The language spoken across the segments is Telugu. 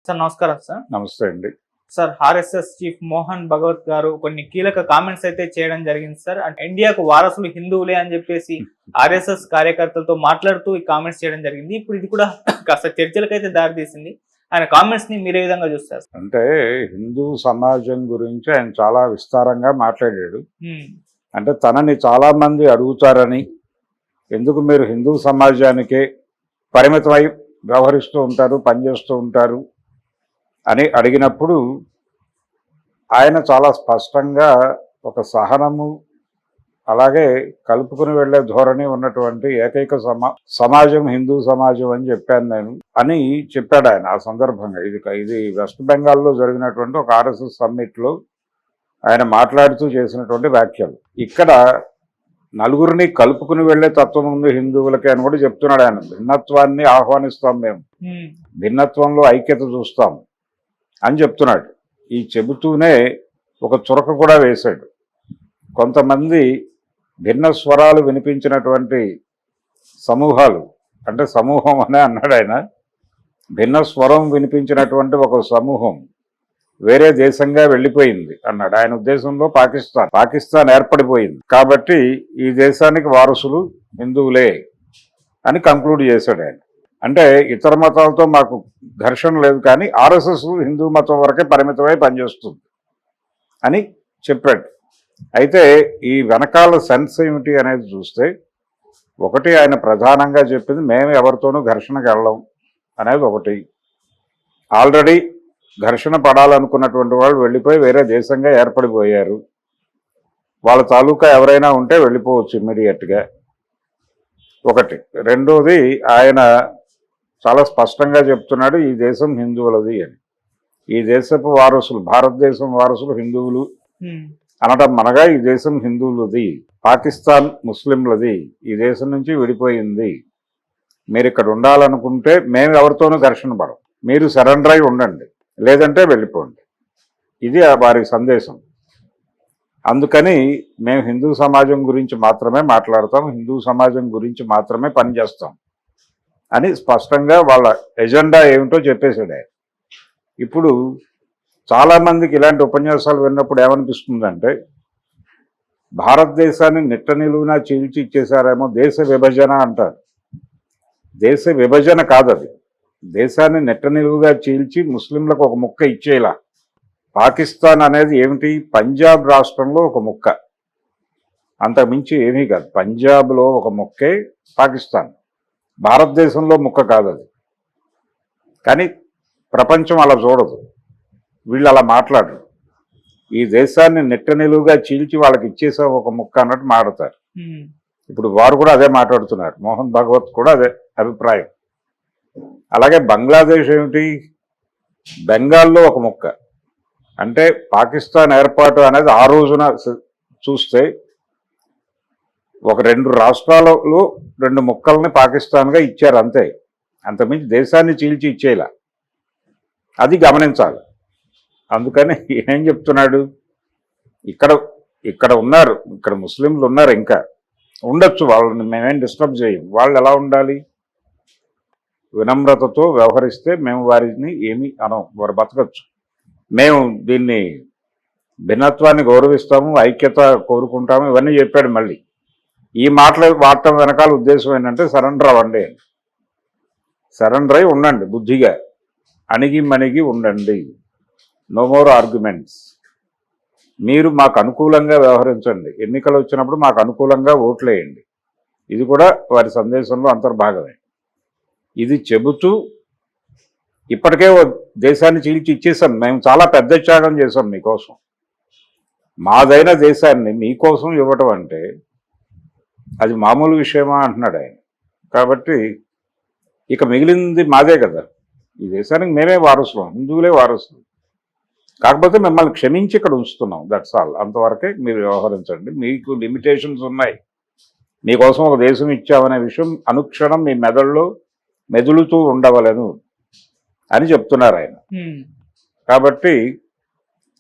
సార్ నమస్కారం సార్. నమస్తే అండి. Sir RSS chief Mohan Bhagwat గారు కొన్ని కీలక కామెంట్స్ అయితే చేయడం జరిగింది సార్. అంటే ఇండియాకు వారసులు హిందువులే అని చెప్పేసి ఆర్ఎస్ఎస్ కార్యకర్తలతో మాట్లాడుతూ ఈ కామెంట్స్ చేయడం జరిగింది. ఇప్పుడు ఇది కూడా కాస్త చర్చలకైతే దారితీసింది. ఆయన కామెంట్స్ ని మీరు ఏ విధంగా చూస్తారు? అంటే హిందూ సమాజం గురించి ఆయన చాలా విస్తారంగా మాట్లాడాడు. అంటే తనని చాలా మంది అడుగుతారని, ఎందుకు మీరు హిందూ సమాజానికే పరిమితమై వ్యవహరిస్తూ ఉంటారు, పనిచేస్తూ ఉంటారు అని అడిగినప్పుడు ఆయన చాలా స్పష్టంగా ఒక సహనము, అలాగే కలుపుకుని వెళ్లే ధోరణి ఉన్నటువంటి ఏకైక సమాజం హిందూ సమాజం అని చెప్పాను నేను అని చెప్పాడు ఆయన. ఆ సందర్భంగా ఇది వెస్ట్ బెంగాల్లో జరిగినటువంటి ఒక ఆర్ఎస్ఎస్ సమ్మిట్లో ఆయన మాట్లాడుతూ చేసినటువంటి వ్యాఖ్యలు. ఇక్కడ నలుగురిని కలుపుకుని వెళ్లే తత్వం ఉంది హిందువులకి అని కూడా చెప్తున్నాడు ఆయన. భిన్నత్వాన్ని ఆహ్వానిస్తాం, మేము భిన్నత్వంలో ఐక్యత చూస్తాం అని చెప్తున్నాడు. ఈ చెబుతూనే ఒక చురక కూడా వేశాడు. కొంతమంది భిన్న స్వరాలు వినిపించినటువంటి సమూహాలు, అంటే సమూహం అనే అన్నాడు ఆయన, భిన్న స్వరం వినిపించినటువంటి ఒక సమూహం వేరే దేశంగా వెళ్ళిపోయింది అన్నాడు. ఆయన ఉద్దేశంలో పాకిస్తాన్ ఏర్పడిపోయింది కాబట్టి ఈ దేశానికి వారసులు హిందువులే అని కంక్లూడ్ చేశాడు ఆయన. అంటే ఇతర మతాలతో మాకు ఘర్షణ లేదు, కానీ ఆర్ఎస్ఎస్ హిందూ మతం వరకే పరిమితమై పనిచేస్తుంది అని చెప్పాడు. అయితే ఈ వెనకాల సెన్స్ ఏమిటి అనేది చూస్తే, ఒకటి ఆయన ప్రధానంగా చెప్పింది మేము ఎవరితోనూ ఘర్షణకు వెళ్ళం అనేది ఒకటి. ఆల్రెడీ ఘర్షణ పడాలనుకున్నటువంటి వాళ్ళు వెళ్ళిపోయి వేరే దేశంగా ఏర్పడిపోయారు. వాళ్ళ తాలూకా ఎవరైనా ఉంటే వెళ్ళిపోవచ్చు ఇమ్మీడియట్గా, ఒకటి. రెండోది, ఆయన చాలా స్పష్టంగా చెప్తున్నాడు ఈ దేశం హిందువులది అని. ఈ దేశపు వారసులు, భారతదేశం వారసులు హిందువులు అనడం మనగా ఈ దేశం హిందువులది, పాకిస్తాన్ ముస్లింలది, ఈ దేశం నుంచి విడిపోయింది. మీరు ఇక్కడ ఉండాలనుకుంటే మేము ఎవరితోనూ ఘర్షణ పడం, మీరు సరెండర్ అయి ఉండండి, లేదంటే వెళ్ళిపోండి. ఇది వారి సందేశం. అందుకని మేము హిందూ సమాజం గురించి మాత్రమే మాట్లాడతాం, హిందూ సమాజం గురించి మాత్రమే పనిచేస్తాం అని స్పష్టంగా వాళ్ళ ఎజెండా ఏమిటో చెప్పేశాడు ఆయన. ఇప్పుడు చాలామందికి ఇలాంటి ఉపన్యాసాలు విన్నప్పుడు ఏమనిపిస్తుందంటే, భారతదేశాన్ని నిట్ట నిలువునా చీల్చి ఇచ్చేశారేమో, దేశ విభజన అంటారు. దేశ విభజన కాదది. దేశాన్ని నిట్ట నిలువుగా చీల్చి ముస్లింలకు ఒక ముక్క ఇచ్చేలా. పాకిస్తాన్ అనేది ఏమిటి? పంజాబ్ రాష్ట్రంలో ఒక ముక్క, అంతకుమించి ఏమీ కాదు. పంజాబ్లో ఒక ముక్కే పాకిస్తాన్, భారతదేశంలో ముక్క కాదు అది. కానీ ప్రపంచం అలా చూడదు, వీళ్ళు అలా మాట్లాడరు. ఈ దేశాన్ని నిట్ట నిలువుగా చీల్చి వాళ్ళకి ఇచ్చేసాం ఒక ముక్క అన్నట్టు మాట్లాడతారు. ఇప్పుడు వారు కూడా అదే మాట్లాడుతున్నారు. మోహన్ భగవత్ కూడా అదే అభిప్రాయం. అలాగే బంగ్లాదేశ్ ఏమిటి? బెంగాల్లో ఒక ముక్క. అంటే పాకిస్తాన్ ఏర్పాటు అనేది ఆ రోజున చూస్తే ఒక 2 రాష్ట్రాలలో 2 ముక్కల్ని పాకిస్తాన్గా ఇచ్చారు అంతే. అంతకుమించి దేశాన్ని చీల్చి ఇచ్చేలా, అది గమనించాలి. అందుకని ఏం చెప్తున్నాడు, ఇక్కడ ఉన్నారు, ఇక్కడ ముస్లింలు ఉన్నారు, ఇంకా ఉండొచ్చు, వాళ్ళని మేమేం డిస్టర్బ్ చేయం. వాళ్ళు ఎలా ఉండాలి? వినమ్రతతో వ్యవహరిస్తే మేము వారిని ఏమీ అనం, వారు బతకచ్చు. మేము దీన్ని భిన్నత్వాన్ని గౌరవిస్తాము, ఐక్యత కోరుకుంటాము, ఇవన్నీ చెప్పాడు. మళ్ళీ ఈ మాటలు వాడటం వెనకాల ఉద్దేశం ఏంటంటే సరెండర్ అవ్వండి, సరెండర్ అయి ఉండండి, బుద్ధిగా అణిగి మణిగి ఉండండి, నో మోర్ ఆర్గ్యుమెంట్స్, మీరు మాకు అనుకూలంగా వ్యవహరించండి, ఎన్నికలు వచ్చినప్పుడు మాకు అనుకూలంగా ఓట్లేయండి. ఇది కూడా వారి సందేశంలో అంతర్భాగమే. ఇది చెబుతూ ఇప్పటికే దేశాన్ని చీల్చి ఇచ్చేసాం, మేము చాలా పెద్ద త్యాగం చేసాం మీకోసం, మాదైన దేశాన్ని మీకోసం ఇవ్వటం అంటే అది మామూలు విషయమా అంటున్నాడు ఆయన. కాబట్టి ఇక మిగిలింది మాదే కదా, ఈ దేశానికి మేమే వారసులం, హిందువులే వారసులు. కాకపోతే మిమ్మల్ని క్షమించి ఇక్కడ ఉంచుతున్నాం, దట్స్ ఆల్. అంతవరకే మీరు వ్యవహరించండి, మీకు లిమిటేషన్స్ ఉన్నాయి, మీకోసం ఒక దేశం ఇచ్చామనే విషయం అనుక్షణం మీ మెదడులో మెదులుతూ ఉండవలను అని చెప్తున్నారు ఆయన. కాబట్టి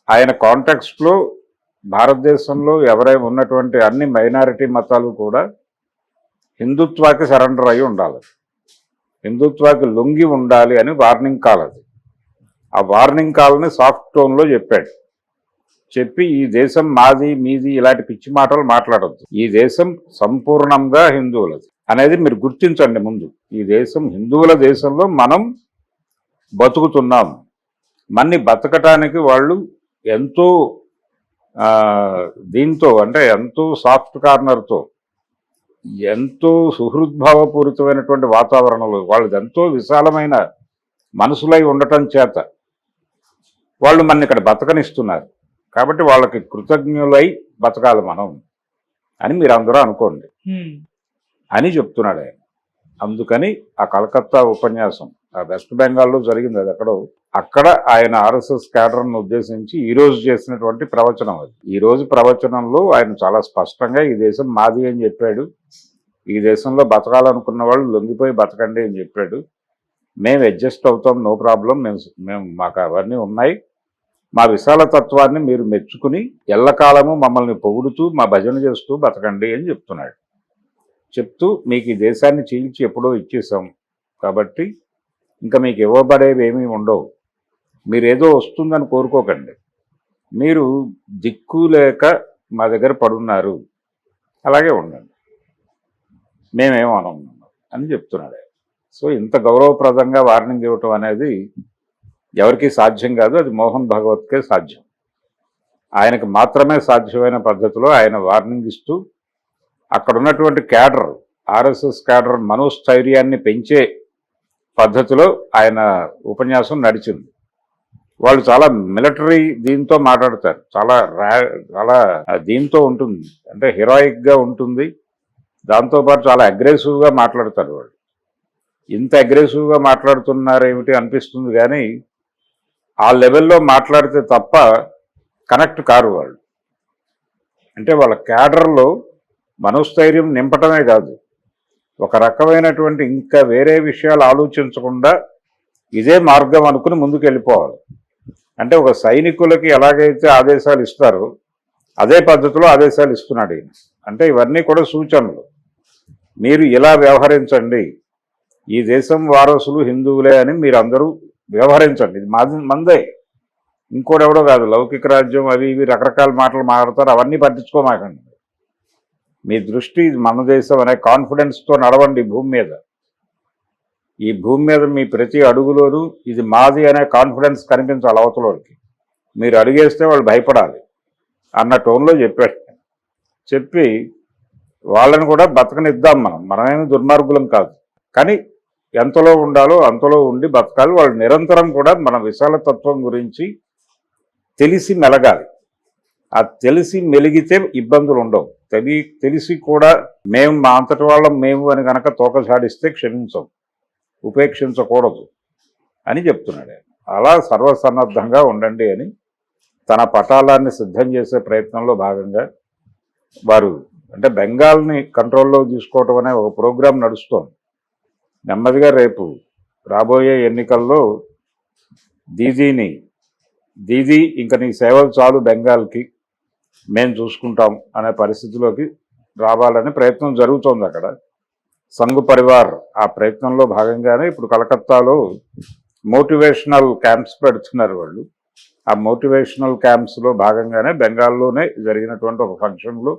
ఆయన కాంటెక్స్ట్లో భారతదేశంలో ఎవరైనా ఉన్నటువంటి అన్ని మైనారిటీ మతాలు కూడా హిందుత్వాకి సరెండర్ అయి ఉండాలి, హిందుత్వాకి లొంగి ఉండాలి అని వార్నింగ్ కాల్ అది. ఆ వార్నింగ్ కాల్ని సాఫ్ట్ టోన్లో చెప్పాడు. చెప్పి ఈ దేశం మాది మీది ఇలాంటి పిచ్చి మాటలు మాట్లాడద్దు, ఈ దేశం సంపూర్ణంగా హిందువులది అనేది మీరు గుర్తించండి ముందు. ఈ దేశం హిందువుల దేశంలో మనం బతుకుతున్నాం. మన్ని బతకటానికి వాళ్ళు ఎంతో దీంతో అంటే ఎంతో సాఫ్ట్ కార్నర్తో ఎంతో సుహృద్భావపూరితమైనటువంటి వాతావరణంలో వాళ్ళది ఎంతో విశాలమైన మనసులై ఉండటం చేత వాళ్ళు మన ఇక్కడ బతకనిస్తున్నారు. కాబట్టి వాళ్ళకి కృతజ్ఞులై బతకాలి మనం అని మీరు అందరూ అనుకోండి అని చెప్తున్నాడు ఆయన. అందుకని ఆ కలకత్తా ఉపన్యాసం ఆ వెస్ట్ బెంగాల్లో జరిగింది, అది అక్కడ ఆయన ఆర్ఎస్ఎస్ క్యాడర్ను ఉద్దేశించి ఈ రోజు చేసినటువంటి ప్రవచనం అది. ఈ రోజు ప్రవచనంలో ఆయన చాలా స్పష్టంగా ఈ దేశం మాది అని చెప్పాడు. ఈ దేశంలో బతకాలనుకున్న వాళ్ళు లొంగిపోయి బతకండి అని చెప్పాడు. మేము అడ్జస్ట్ అవుతాం, నో ప్రాబ్లం, మేము మాకు అవన్నీ ఉన్నాయి. మా విశాల తత్వాన్ని మీరు మెచ్చుకుని ఎల్లకాలము మమ్మల్ని పొగుడుతూ మా భజన చేస్తూ బతకండి అని చెప్తున్నాడు. చెప్తూ మీకు ఈ దేశాన్ని చీల్చి ఎప్పుడో ఇచ్చేసాం కాబట్టి ఇంకా మీకు ఇవ్వబడేవి ఏమీ ఉండవు, మీరేదో వస్తుందని కోరుకోకండి, మీరు దిక్కు లేక మా దగ్గర పడున్నారు, అలాగే ఉండండి, మేమేమనం అని చెప్తున్నాడు. సో ఇంత గౌరవప్రదంగా వార్నింగ్ ఇవ్వటం అనేది ఎవరికీ సాధ్యం కాదు, అది మోహన్ భగవత్కే సాధ్యం. ఆయనకు మాత్రమే సాధ్యమైన పద్ధతిలో ఆయన వార్నింగ్ ఇస్తూ అక్కడ ఉన్నటువంటి క్యాడర్, ఆర్ఎస్ఎస్ క్యాడర్ మనోస్థైర్యాన్ని పెంచే పద్ధతిలో ఆయన ఉపన్యాసం నడిచింది. వాళ్ళు చాలా మిలిటరీ దీంతో మాట్లాడతారు, చాలా చాలా దీంతో ఉంటుంది, అంటే హీరోయిక్గా ఉంటుంది. దాంతోపాటు చాలా అగ్రెసివ్గా మాట్లాడతారు వాళ్ళు. ఇంత అగ్రెసివ్గా మాట్లాడుతున్నారేమిటి అనిపిస్తుంది, కానీ ఆ లెవెల్లో మాట్లాడితే తప్ప కనెక్ట్ కారు వాళ్ళు. అంటే వాళ్ళ క్యాడర్లో మనోస్థైర్యం నింపటమే కాదు, ఒక రకమైనటువంటి ఇంకా వేరే విషయాలు ఆలోచించకుండా ఇదే మార్గం అనుకుని ముందుకు వెళ్ళిపోవాలి. అంటే ఒక సైనికులకి ఎలాగైతే ఆదేశాలు ఇస్తారో అదే పద్ధతిలో ఆదేశాలు ఇస్తున్నాడు ఈయన. అంటే ఇవన్నీ కూడా సూచనలు, మీరు ఇలా వ్యవహరించండి, ఈ దేశం వారసులు హిందువులే అని మీరు అందరూ వ్యవహరించండి, ఇది మందే, ఇంకోటెవడో కాదు, లౌకిక రాజ్యం అవి ఇవి రకరకాల మాటలు మాట్లాడతారు, అవన్నీ పట్టించుకోమాకండి. మీ దృష్టి మన దేశం అనే కాన్ఫిడెన్స్తో నడవండి భూమి మీద. ఈ భూమి మీద మీ ప్రతి అడుగులోనూ ఇది మాది అనే కాన్ఫిడెన్స్ కనిపించాలి అవతలోకి. మీరు అడుగేస్తే వాళ్ళు భయపడాలి అన్న టోన్లో చెప్పాడు. చెప్పి వాళ్ళని కూడా బతకనిద్దాం, మనమేమి దుర్మార్గులం కాదు, కానీ ఎంతలో ఉండాలో అంతలో ఉండి బతకాలి. వాళ్ళు నిరంతరం కూడా మన విశాలతత్వం గురించి తెలిసి మెలగాలి. ఆ తెలిసి మెలిగితే ఇబ్బందులు ఉండవు. తెలిసి కూడా మేము మా అంతటి వాళ్ళం మేము అని కనుక తోకసాడిస్తే క్షమించం, ఉపేక్షించకూడదు అని చెప్తున్నాడు. అలా సర్వసన్నద్ధంగా ఉండండి అని తన పటాలాన్ని సిద్ధం చేసే ప్రయత్నంలో భాగంగా వారు అంటే బెంగాల్ని కంట్రోల్లో తీసుకోవటం అనే ఒక ప్రోగ్రాం నడుస్తోంది. నెమ్మదిగా రేపు రాబోయే ఎన్నికల్లో దీదీ ఇంకా నీ సేవలు చాలు బెంగాల్కి, మేము చూసుకుంటాం అనే పరిస్థితిలోకి రావాలని ప్రయత్నం జరుగుతోంది అక్కడ. సంఘ్ పరివార్ ఆ ప్రయత్నంలో భాగంగానే ఇప్పుడు కలకత్తాలో మోటివేషనల్ క్యాంప్స్ పెడుతున్నారు వాళ్ళు. ఆ మోటివేషనల్ క్యాంప్స్లో భాగంగానే బెంగాల్లోనే జరిగినటువంటి ఒక ఫంక్షన్లో,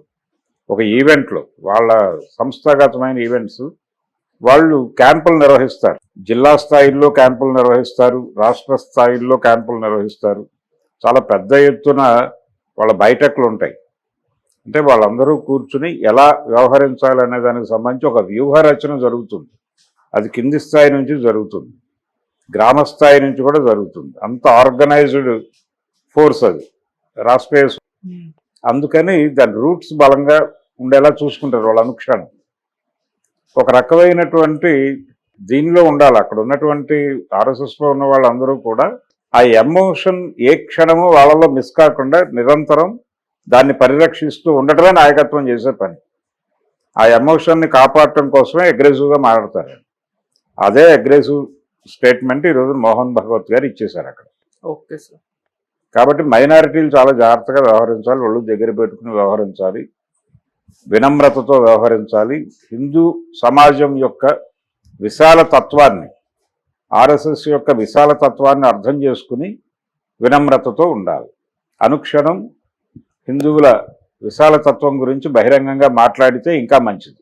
ఒక ఈవెంట్లో, వాళ్ళ సంస్థాగతమైన ఈవెంట్స్, వాళ్ళు క్యాంపులు నిర్వహిస్తారు. జిల్లా స్థాయిల్లో క్యాంపులు నిర్వహిస్తారు, రాష్ట్ర స్థాయిల్లో క్యాంపులు నిర్వహిస్తారు. చాలా పెద్ద ఎత్తున వాళ్ళ బైఠకులు ఉంటాయి. అంటే వాళ్ళందరూ కూర్చుని ఎలా వ్యవహరించాలనే దానికి సంబంధించి ఒక వ్యూహ రచన జరుగుతుంది. అది కింది స్థాయి నుంచి జరుగుతుంది, గ్రామ స్థాయి నుంచి కూడా జరుగుతుంది. అంత ఆర్గనైజ్డ్ ఫోర్స్ అది రాష్ట్రీయ. అందుకని దాని రూట్స్ బలంగా ఉండేలా చూసుకుంటారు వాళ్ళు అనుక్షణం. ఒక రకమైనటువంటి దీనిలో ఉండాలి. అక్కడ ఉన్నటువంటి ఆర్ఎస్ఎస్లో ఉన్న వాళ్ళందరూ కూడా ఆ ఎమోషన్ ఏ క్షణము వాళ్ళలో మిస్ కాకుండా నిరంతరం దాన్ని పరిరక్షిస్తూ ఉండటమే నాయకత్వం చేసే పని. ఆ ఎమోషన్ని కాపాడటం కోసమే అగ్రెసివ్గా మాట్లాడతారు. అదే అగ్రెసివ్ స్టేట్మెంట్ ఈరోజు మోహన్ భగవత్ గారు ఇచ్చేశారు అక్కడ. Okay sir. కాబట్టి మైనారిటీలు చాలా జాగ్రత్తగా వ్యవహరించాలి, వాళ్ళు దగ్గర పెట్టుకుని వ్యవహరించాలి, వినమ్రతతో వ్యవహరించాలి. హిందూ సమాజం యొక్క విశాల తత్వాన్ని ఆర్ఎస్ఎస్ యొక్క విశాల తత్వాన్ని అర్థం చేసుకుని వినమ్రతతో ఉండాలి. అనుక్షణం హిందువుల విశాల తత్వం గురించి బహిరంగంగా మాట్లాడితే ఇంకా మంచిది.